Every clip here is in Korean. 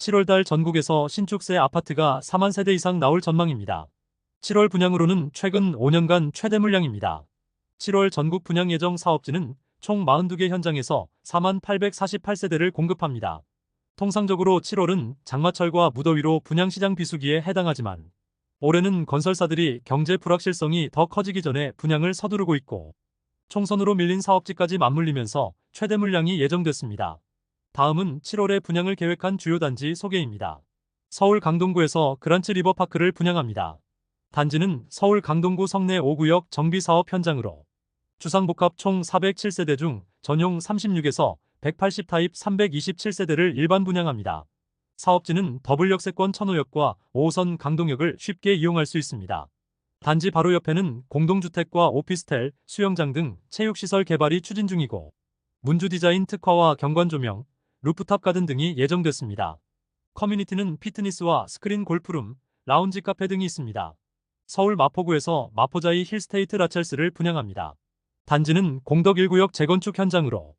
7월달 전국에서 신축 새 아파트가 4만 세대 이상 나올 전망입니다. 7월 분양으로는 최근 5년간 최대 물량입니다. 7월 전국 분양 예정 사업지는 총 42개 현장에서 4만 848세대를 공급합니다. 통상적으로 7월은 장마철과 무더위로 분양시장 비수기에 해당하지만 올해는 건설사들이 경제 불확실성이 더 커지기 전에 분양을 서두르고 있고 총선으로 밀린 사업지까지 맞물리면서 최대 물량이 예정됐습니다. 다음은 7월에 분양을 계획한 주요 단지 소개입니다. 서울 강동구에서 그란츠 리버파크를 분양합니다. 단지는 서울 강동구 성내 5구역 정비사업 현장으로 주상복합 총 407세대 중 전용 36에서 180 타입 327세대를 일반 분양합니다. 사업지는 더블역세권 천호역과 5호선 강동역을 쉽게 이용할 수 있습니다. 단지 바로 옆에는 공동주택과 오피스텔, 수영장 등 체육시설 개발이 추진 중이고 문주 디자인 특화와 경관조명, 루프탑 가든 등이 예정됐습니다. 커뮤니티는 피트니스와 스크린 골프룸, 라운지 카페 등이 있습니다. 서울 마포구에서 마포자이 힐스테이트 라첼스를 분양합니다. 단지는 공덕 1구역 재건축 현장으로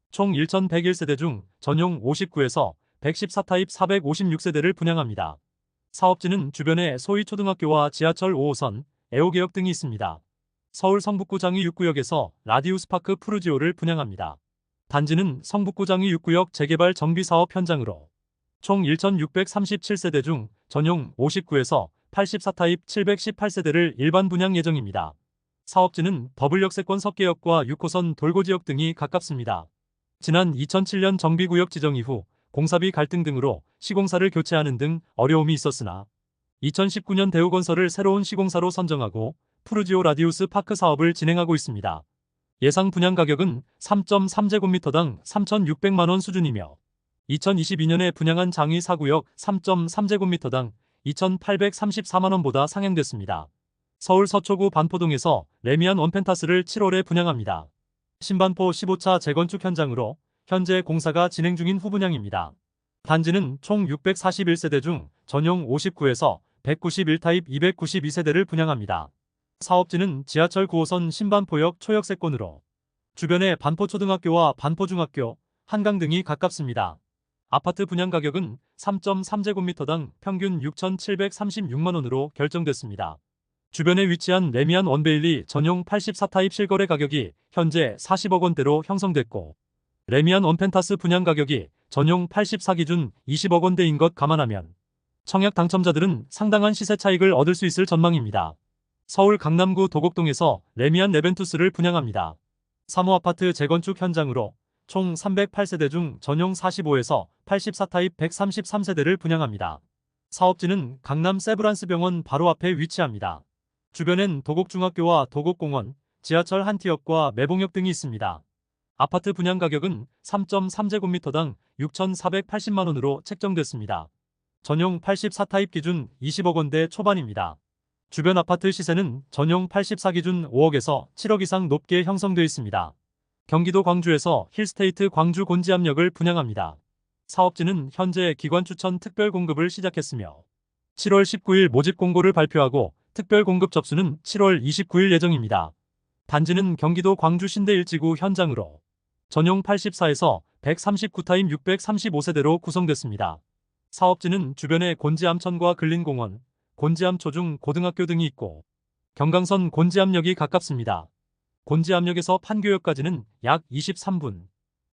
총 1,101세대 중 전용 59에서 114 타입 456세대를 분양합니다. 사업지는 주변에 소희초등학교와 지하철 5호선, 애호개역 등이 있습니다. 서울 성북구 장위 6구역에서 라디우스파크 푸르지오를 분양합니다. 단지는 성북구 장위 6구역 재개발 정비사업 현장으로 총 1,637세대 중 전용 59에서 84 타입 718세대를 일반 분양 예정입니다. 사업지는 더블역세권 석계역과 6호선 돌고지역 등이 가깝습니다. 지난 2007년 정비구역 지정 이후 공사비 갈등 등으로 시공사를 교체하는 등 어려움이 있었으나 2019년 대우건설을 새로운 시공사로 선정하고 푸르지오 라디우스 파크 사업을 진행하고 있습니다. 예상 분양 가격은 3.3제곱미터당 3,600만원 수준이며 2022년에 분양한 장위 4구역 3.3제곱미터당 2,834만원보다 상향됐습니다. 서울 서초구 반포동에서 레미안 원펜타스를 7월에 분양합니다. 신반포 15차 재건축 현장으로 현재 공사가 진행 중인 후분양입니다. 단지는 총 641세대 중 전용 59에서 191 타입 292세대를 분양합니다. 사업지는 지하철 9호선 신반포역 초역세권으로 주변에 반포초등학교와 반포중학교, 한강 등이 가깝습니다. 아파트 분양 가격은 3.3제곱미터당 평균 6,736만원으로 결정됐습니다. 주변에 위치한 레미안 원베일리 전용 84 타입 실거래 가격이 현재 40억 원대로 형성됐고 레미안 원펜타스 분양 가격이 전용 84 기준 20억 원대인 것 감안하면 청약 당첨자들은 상당한 시세 차익을 얻을 수 있을 전망입니다. 서울 강남구 도곡동에서 레미안 네벤투스를 분양합니다. 3호 아파트 재건축 현장으로 총 308세대 중 전용 45에서 84 타입 133세대를 분양합니다. 사업지는 강남 세브란스병원 바로 앞에 위치합니다. 주변엔 도곡중학교와 도곡공원, 지하철 한티역과 매봉역 등이 있습니다. 아파트 분양 가격은 3.3제곱미터당 6,480만원으로 책정됐습니다. 전용 84 타입 기준 20억 원대 초반입니다. 주변 아파트 시세는 전용 84 기준 5억에서 7억 이상 높게 형성되어 있습니다. 경기도 광주에서 힐스테이트 광주 곤지암역을 분양합니다. 사업지는 현재 기관 추천 특별 공급을 시작했으며 7월 19일 모집 공고를 발표하고 특별 공급 접수는 7월 29일 예정입니다. 단지는 경기도 광주 신대 1지구 현장으로 전용 84에서 139 타입 635세대로 구성됐습니다. 사업지는 주변에 곤지암천과 근린공원, 곤지암초중 고등학교 등이 있고 경강선 곤지암역이 가깝습니다. 곤지암역에서 판교역까지는 약 23분,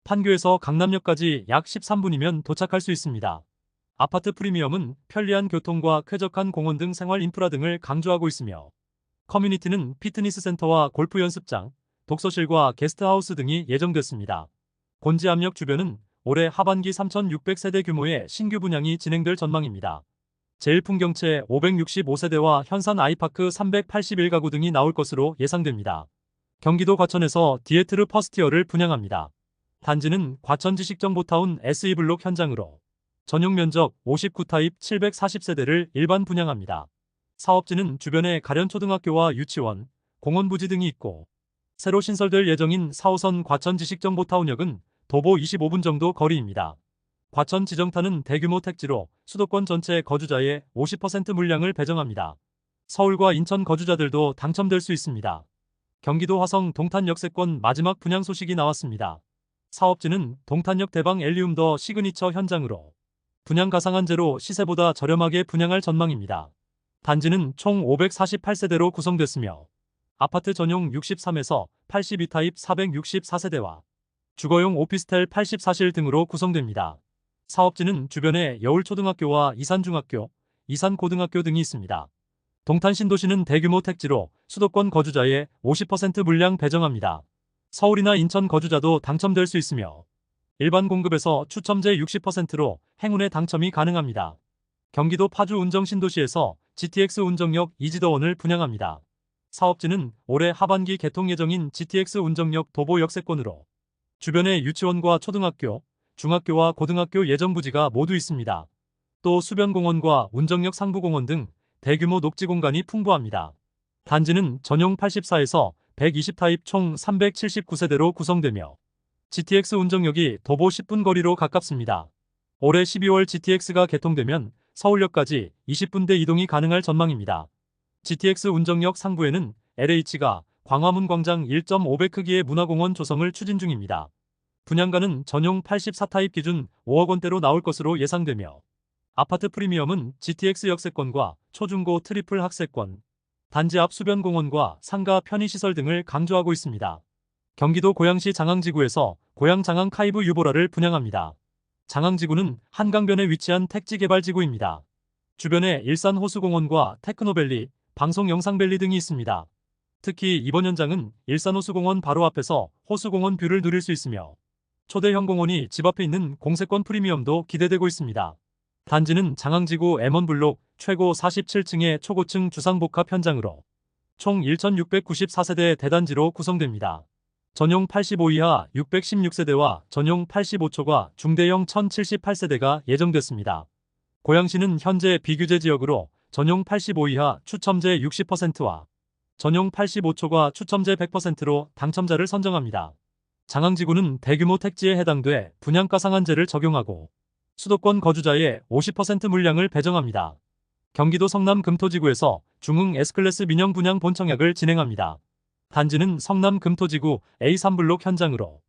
판교에서 강남역까지 약 13분이면 도착할 수 있습니다. 아파트 프리미엄은 편리한 교통과 쾌적한 공원 등 생활 인프라 등을 강조하고 있으며 커뮤니티는 피트니스 센터와 골프 연습장, 독서실과 게스트하우스 등이 예정됐습니다. 곤지암역 주변은 올해 하반기 3,600세대 규모의 신규 분양이 진행될 전망입니다. 제일풍경채 565세대와 현산 아이파크 381가구 등이 나올 것으로 예상됩니다. 경기도 과천에서 디에트르 퍼스티어를 분양합니다. 단지는 과천지식정보타운 SE블록 현장으로 전용 면적 59 타입 740세대를 일반 분양합니다. 사업지는 주변에 가련초등학교와 유치원, 공원 부지 등이 있고 새로 신설될 예정인 4호선 과천지식정보타운역은 도보 25분 정도 거리입니다. 과천 지정타는 대규모 택지로 수도권 전체 거주자의 50% 물량을 배정합니다. 서울과 인천 거주자들도 당첨될 수 있습니다. 경기도 화성 동탄역세권 마지막 분양 소식이 나왔습니다. 사업지는 동탄역 대방 엘리움 더 시그니처 현장으로 분양 가상한제로 시세보다 저렴하게 분양할 전망입니다. 단지는 총 548세대로 구성됐으며 아파트 전용 63에서 82타입 464세대와 주거용 오피스텔 84실 등으로 구성됩니다. 사업지는 주변에 여울초등학교와 이산중학교, 이산고등학교 등이 있습니다. 동탄신도시는 대규모 택지로 수도권 거주자의 50% 물량 배정합니다. 서울이나 인천 거주자도 당첨될 수 있으며 일반 공급에서 추첨제 60%로 행운의 당첨이 가능합니다. 경기도 파주 운정신도시에서 GTX 운정역 이지더원을 분양합니다. 사업지는 올해 하반기 개통 예정인 GTX 운정역 도보 역세권으로 주변에 유치원과 초등학교, 중학교와 고등학교 예정부지가 모두 있습니다. 또 수변공원과 운정역 상부공원 등 대규모 녹지 공간이 풍부합니다. 단지는 전용 84에서 120타입 총 379세대로 구성되며 GTX 운정역이 도보 10분 거리로 가깝습니다. 올해 12월 GTX가 개통되면 서울역까지 20분대 이동이 가능할 전망입니다. GTX 운정역 상부에는 LH가 광화문 광장 1.5배 크기의 문화공원 조성을 추진 중입니다. 분양가는 전용 84타입 기준 5억 원대로 나올 것으로 예상되며 아파트 프리미엄은 GTX 역세권과 초중고 트리플 학세권, 단지 앞 수변공원과 상가 편의시설 등을 강조하고 있습니다. 경기도 고양시 장항지구에서 고양장항 카이브 유보라를 분양합니다. 장항지구는 한강변에 위치한 택지개발지구입니다. 주변에 일산호수공원과 테크노밸리, 방송영상밸리 등이 있습니다. 특히 이번 현장은 일산호수공원 바로 앞에서 호수공원 뷰를 누릴 수 있으며 초대형 공원이 집 앞에 있는 공세권 프리미엄도 기대되고 있습니다. 단지는 장항지구 M1블록 최고 47층의 초고층 주상복합 현장으로 총 1694세대 대단지로 구성됩니다. 전용 85 이하 616세대와 전용 85초과 중대형 1078세대가 예정됐습니다. 고양시는 현재 비규제 지역으로 전용 85 이하 추첨제 60%와 전용 85초과 추첨제 100%로 당첨자를 선정합니다. 장항지구는 대규모 택지에 해당돼 분양가 상한제를 적용하고 수도권 거주자의 50% 물량을 배정합니다. 경기도 성남 금토지구에서 중흥 S클래스 민영 분양 본청약을 진행합니다. 단지는 성남 금토지구 A3블록 현장으로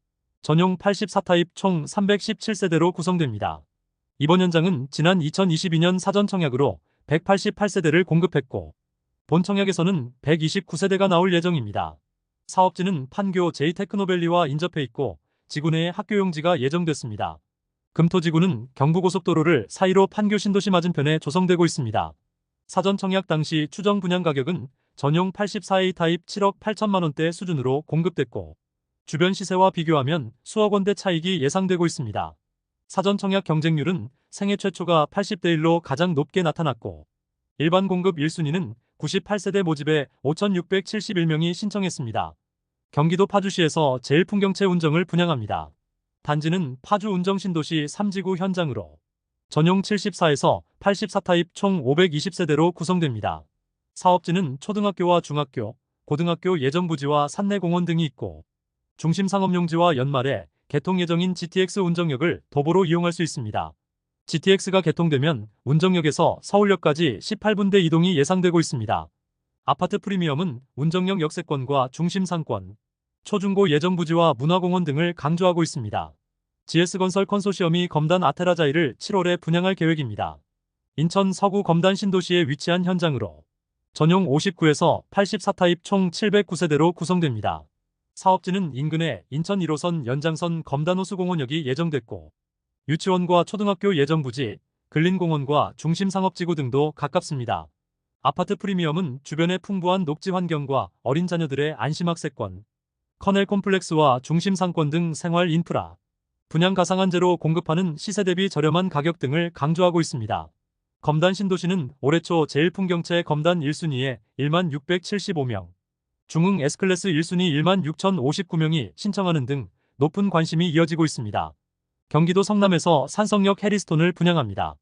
전용 84타입 총 317세대로 구성됩니다. 이번 현장은 지난 2022년 사전 청약으로 188세대를 공급했고 본청약에서는 129세대가 나올 예정입니다. 사업지는 판교 J테크노밸리와 인접해 있고 지구 내에 학교용지가 예정됐습니다. 금토지구는 경부고속도로를 사이로 판교 신도시 맞은편에 조성되고 있습니다. 사전 청약 당시 추정 분양 가격은 전용 84A 타입 7억 8천만 원대 수준으로 공급됐고 주변 시세와 비교하면 수억 원대 차익이 예상되고 있습니다. 사전 청약 경쟁률은 생애 최초가 80대 1로 가장 높게 나타났고 일반 공급 1순위는 98세대 모집에 5,671명이 신청했습니다. 경기도 파주시에서 제일풍경채 운정을 분양합니다. 단지는 파주 운정신도시 3지구 현장으로 전용 74에서 84타입 총 520세대로 구성됩니다. 사업지는 초등학교와 중학교, 고등학교 예정부지와 산내공원 등이 있고 중심상업용지와 연말에 개통 예정인 GTX 운정역을 도보로 이용할 수 있습니다. GTX가 개통되면 운정역에서 서울역까지 18분대 이동이 예상되고 있습니다. 아파트 프리미엄은 운정역 역세권과 중심상권, 초중고 예정부지와 문화공원 등을 강조하고 있습니다. GS건설 컨소시엄이 검단 아테라자이를 7월에 분양할 계획입니다. 인천 서구 검단 신도시에 위치한 현장으로 전용 59에서 84타입 총 709세대로 구성됩니다. 사업지는 인근에 인천 1호선 연장선 검단호수공원역이 예정됐고 유치원과 초등학교 예정부지, 근린공원과 중심상업지구 등도 가깝습니다. 아파트 프리미엄은 주변의 풍부한 녹지 환경과 어린 자녀들의 안심학세권, 커넬 콤플렉스와 중심상권 등 생활 인프라, 분양 가상한제로 공급하는 시세 대비 저렴한 가격 등을 강조하고 있습니다. 검단 신도시는 올해 초 제일풍경채 검단 1순위에 1만 675명, 중흥 S클래스 1순위 1만 6,059명이 신청하는 등 높은 관심이 이어지고 있습니다. 경기도 성남에서 산성역 해리스톤을 분양합니다.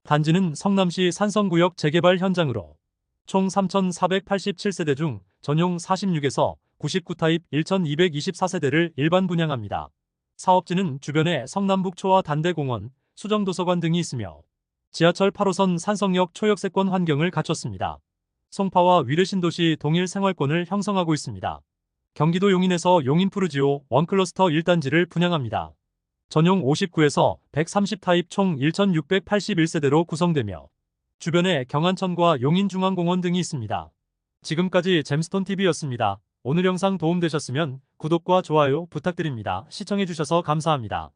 단지는 성남시 산성구역 재개발 현장으로 총 3,487세대 중 전용 46에서 99타입 1,224세대를 일반 분양합니다. 사업지는 주변에 성남북초와 단대공원, 수정도서관 등이 있으며 지하철 8호선 산성역 초역세권 환경을 갖췄습니다. 송파와 위례신도시 동일 생활권을 형성하고 있습니다. 경기도 용인에서 용인푸르지오 원클러스터 1단지를 분양합니다. 전용 59에서 130 타입 총 1681세대로 구성되며 주변에 경안천과 용인중앙공원 등이 있습니다. 지금까지 잼스톤TV였습니다. 오늘 영상 도움되셨으면 구독과 좋아요 부탁드립니다. 시청해주셔서 감사합니다.